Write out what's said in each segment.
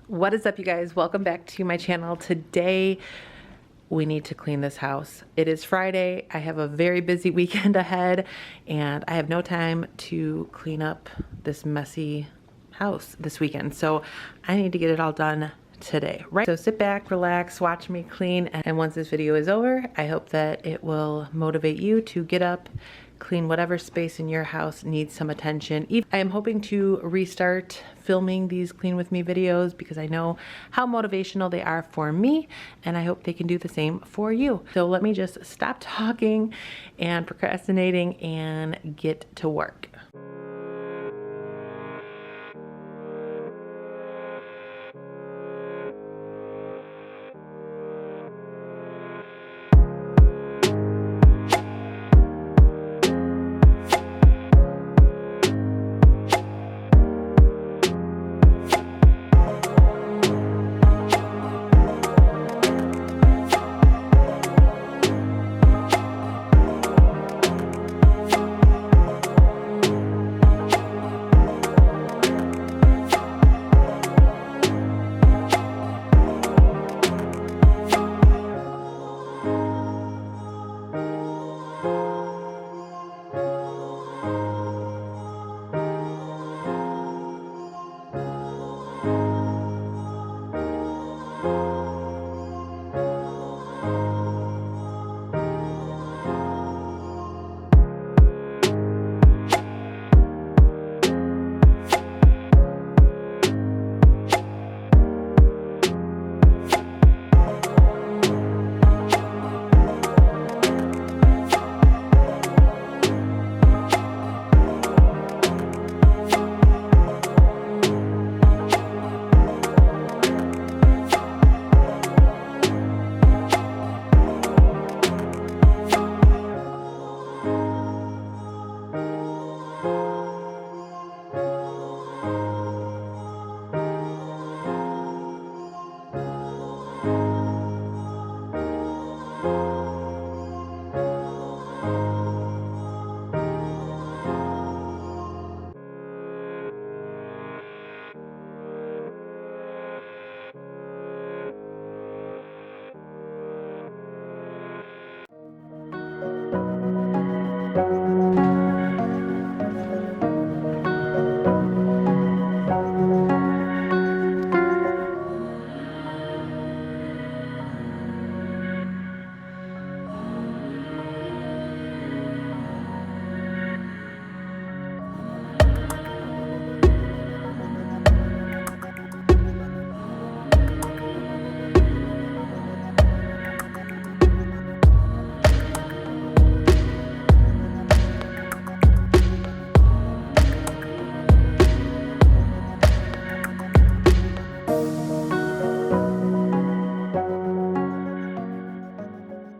What is up, you guys? Welcome back to my channel. Today we need to clean this house. It is Friday. I have a very busy weekend ahead and I have no time to clean up this messy house this weekend. So I need to get it all done today, right? So sit back, relax, watch me clean, and once this video is over, I hope that it will motivate you to get up, clean whatever space in your house needs some attention. I am hoping to restart filming these Clean With Me videos because I know how motivational they are for me, and I hope they can do the same for you. So let me just stop talking and procrastinating and get to work.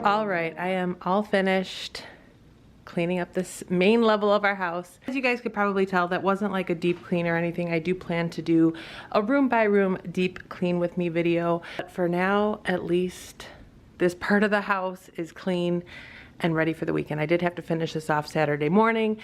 All right, I am all finished cleaning up this main level of our house. As you guys could probably tell, that wasn't like a deep clean or anything. I do plan to do a room by room deep clean with me video. But for now, at least this part of the house is clean and ready for the weekend. I did have to finish this off Saturday morning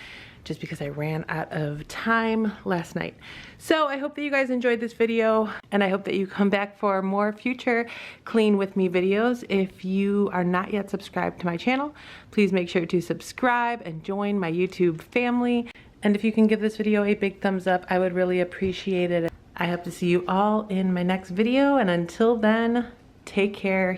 just because I ran out of time last night. So I hope that you guys enjoyed this video, and I hope that you come back for more future Clean With Me videos. If you are not yet subscribed to my channel, please make sure to subscribe and join my YouTube family. And if you can give this video a big thumbs up, I would really appreciate it. I hope to see you all in my next video, and until then, take care.